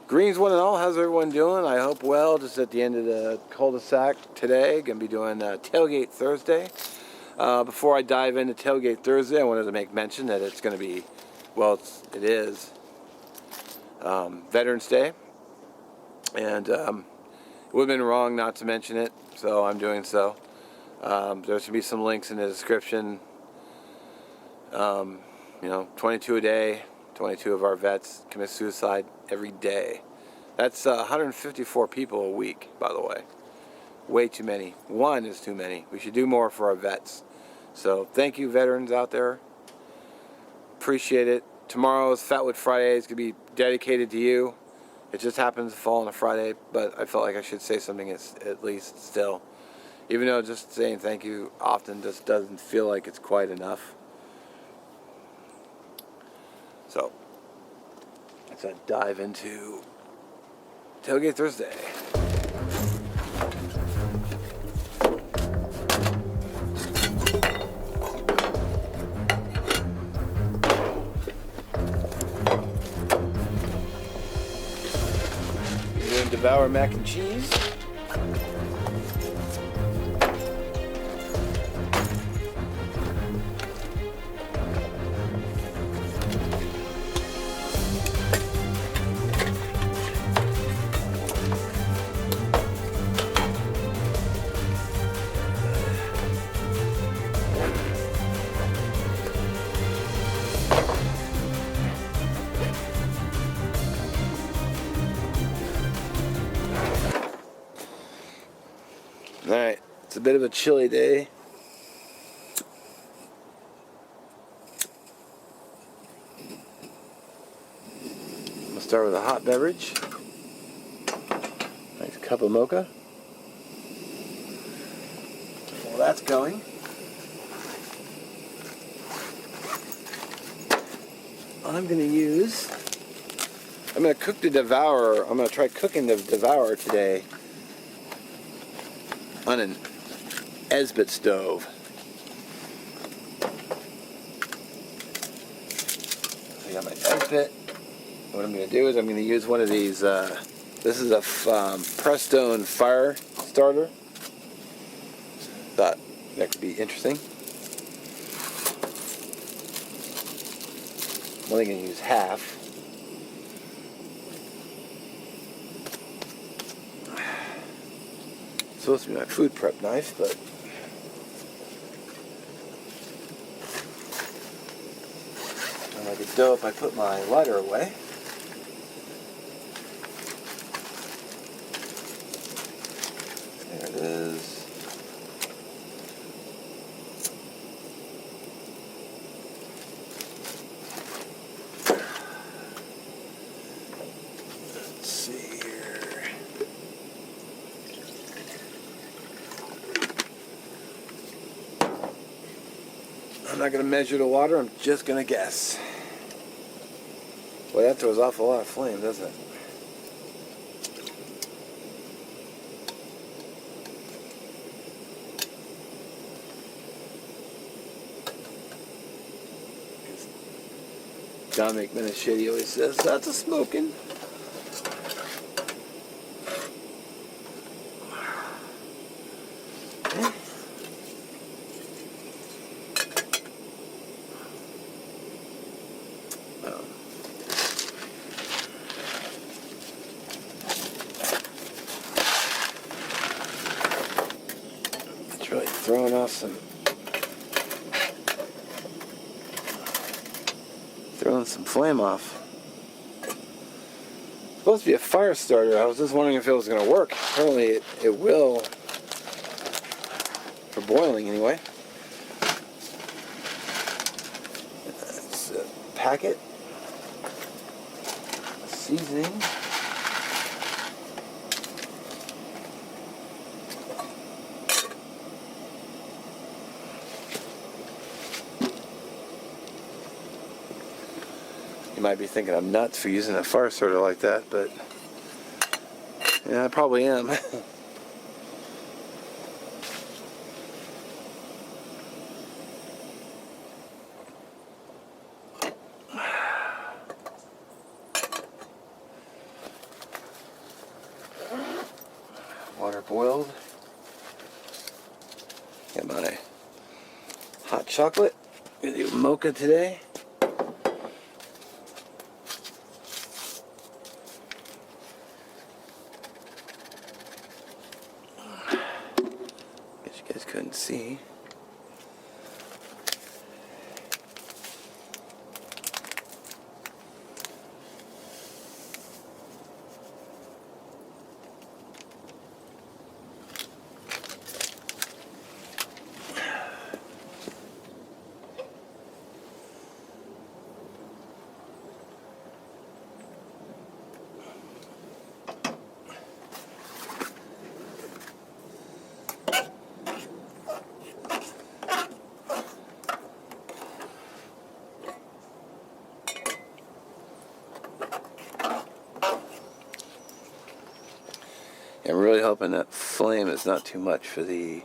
Greens one and all, how's everyone doing? I hope well. Just at the end of the cul-de-sac today. Gonna be doing Tailgate Thursday. Before I dive into Tailgate Thursday, I wanted to make mention that it's gonna be, well, it is Veterans Day, and it would have been wrong not to mention it, so I'm doing so. There should be some links in the description. 22 a day. 22 of our vets commit suicide every day. That's 154 people a week, by the way. Way too many. One is too many. We should do more for our vets. So thank you, veterans out there. Appreciate it. Tomorrow's Fatwood Friday is going to be dedicated to you. It just happens to fall on a Friday, but I felt like I should say something at least still. Even though just saying thank you often just doesn't feel like it's quite enough. So, let's dive into Tailgate Thursday. We're doing Devour mac and cheese. Alright, it's a bit of a chilly day. I'm going to start with a hot beverage. Nice cup of mocha. While that's going, I'm going to cook the Devour. I'm going to try cooking the Devour today on an Esbit stove. So I got my Esbit. What I'm going to do is I'm going to use one of these. This is a Prestone fire starter. Thought that could be interesting. I'm only going to use half. Supposed to be my food prep knife, but I'm like a dope. I put my lighter away. There it is. Let's see here. I'm not going to measure the water, I'm just going to guess. Boy, that throws off a lot of flame, doesn't it? Dominic Minichetti always says, that's a smoking. It's really throwing off some flame off. It's supposed to be a fire starter. I was just wondering if it was going to work. Apparently it will, for boiling anyway. It's a packet, seasoning. You might be thinking I'm nuts for using a fire starter like that, but yeah, I probably am. boiled. Got my hot chocolate. Gonna do mocha today. Guess you guys couldn't see. I'm really hoping that flame is not too much for the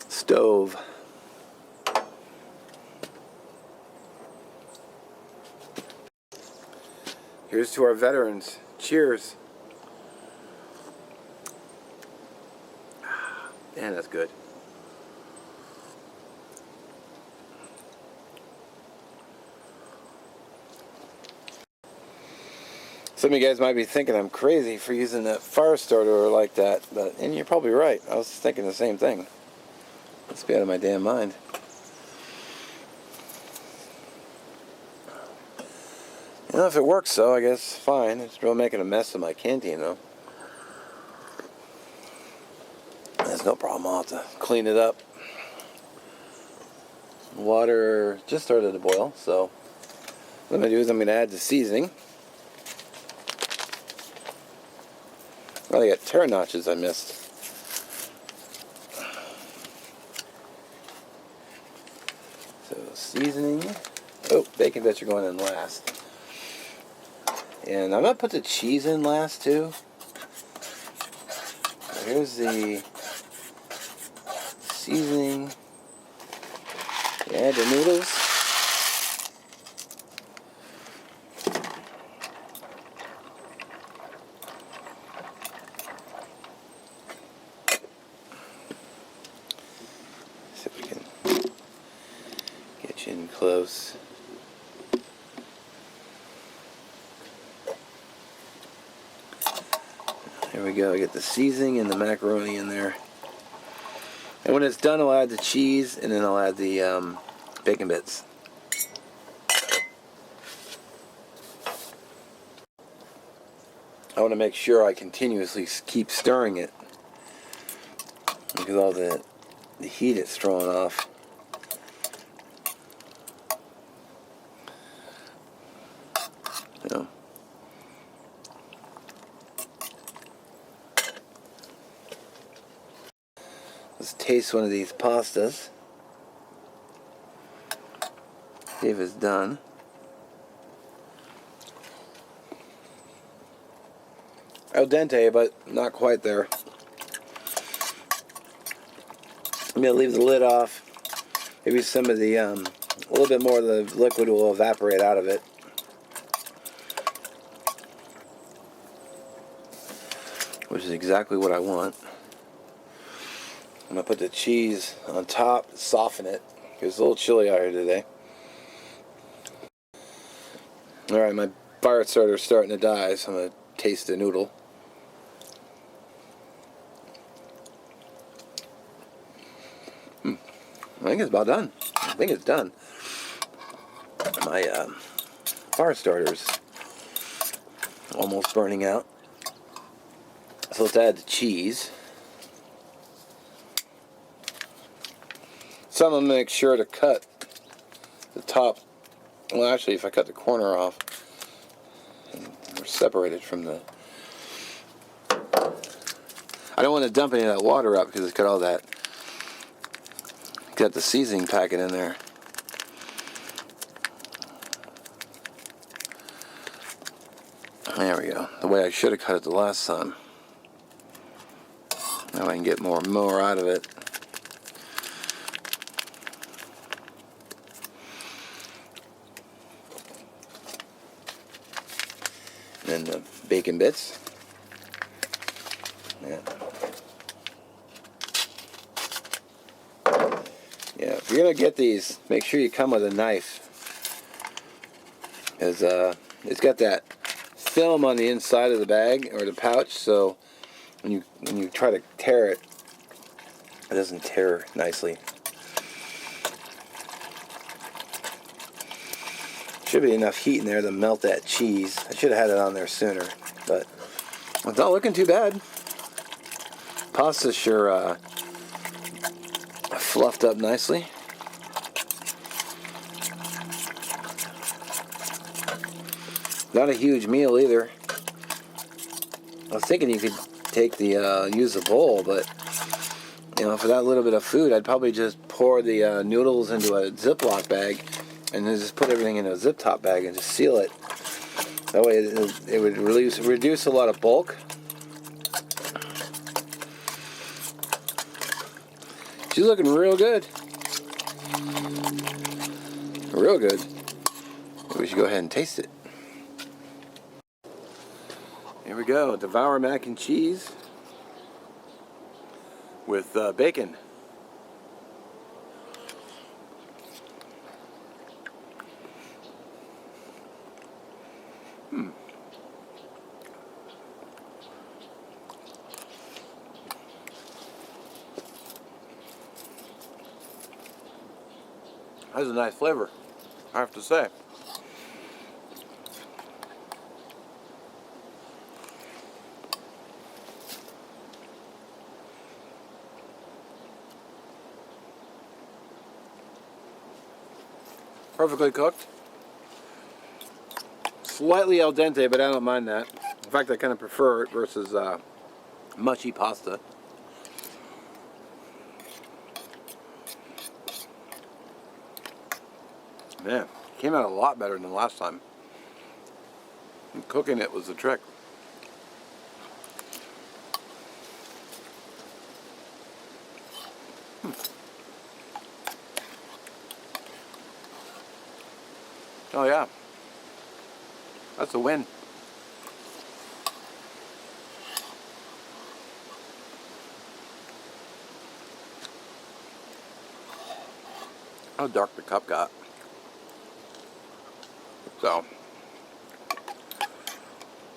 stove. Here's to our veterans. Cheers. Man, that's good. Some of you guys might be thinking I'm crazy for using that fire starter like that, and you're probably right. I was thinking the same thing. Let's be out of my damn mind. You know, if it works, though, I guess fine. It's really making a mess of my canteen, though. There's no problem. I'll have to clean it up. Water just started to boil, so what I'm going to do is I'm going to add the seasoning. Well, I got tear notches I missed. So seasoning. Oh, bacon bits are going in last. And I'm going to put the cheese in last too. So here's the seasoning. Add the noodles. See if we can get you in close. There we go. I get the seasoning and the macaroni in there. And when it's done, I'll add the cheese and then I'll add the bacon bits. I want to make sure I continuously keep stirring it because all the heat it's throwing off. You know. Let's taste one of these pastas. See if it's done. Al dente, but not quite there. I'm going to leave the lid off. Maybe some of the, a little bit more of the liquid will evaporate out of it. Which is exactly what I want. I'm going to put the cheese on top, soften it. It's a little chilly out here today. Alright, my fire starter's starting to die, so I'm going to taste the noodle. I think it's about done. I think it's done. My fire starter's almost burning out. So let's add the cheese. So I'm going to make sure to cut the top. Well, actually, if I cut the corner off, we're separated from the... I don't want to dump any of that water out because it's got all that... Got the seasoning packet in there. There we go. The way I should have cut it the last time. Now I can get more out of it. And then the bacon bits. Yeah. you're gonna get these, make sure you come with a knife. As it's got that film on the inside of the bag or the pouch, so when you try to tear it, it doesn't tear nicely. Should be enough heat in there to melt that cheese. I should have had it on there sooner, but it's not looking too bad. Pasta sure fluffed up nicely. Not a huge meal either. I was thinking you could take the use the bowl, but you know, for that little bit of food, I'd probably just pour the noodles into a Ziploc bag and then just put everything in a zip top bag and just seal it. That way it would reduce a lot of bulk. She's looking real good. Real good. We should go ahead and taste it. Here we go. Devour mac and cheese with bacon. That's a nice flavor, I have to say. Perfectly cooked. Slightly al dente, but I don't mind that. In fact, I kind of prefer it versus mushy pasta. Man, it came out a lot better than last time. And cooking it was the trick. Oh yeah, that's a win. How dark the cup got. So,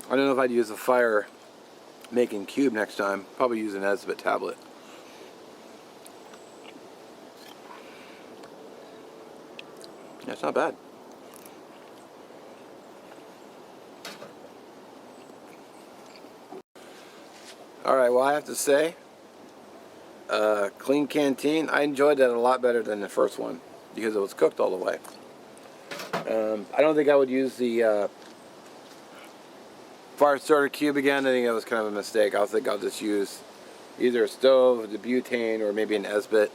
I don't know if I'd use a fire making cube next time. Probably use an Esbit tablet. Yeah, it's not bad. Alright, well I have to say, clean canteen, I enjoyed that a lot better than the first one because it was cooked all the way. I don't think I would use the fire starter cube again. I think that was kind of a mistake. I think I'll just use either a stove, the butane, or maybe an Esbit.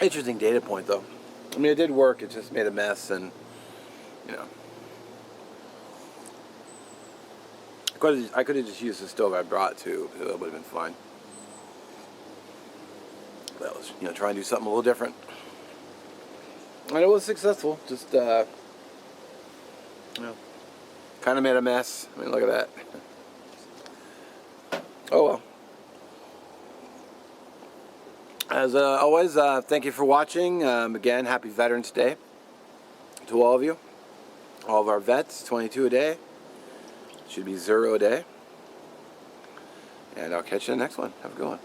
Interesting data point though. I mean, it did work, it just made a mess, and you know, I could have just used the stove I brought too. That would have been fine. That was, you know, try and do something a little different. And it was successful. Just, you know, kind of made a mess. I mean, look at that. Oh well. As always, thank you for watching. Again, happy Veterans Day to all of you. All of our vets, 22 a day. Should be 0 a day. And I'll catch you in the next one. Have a good one.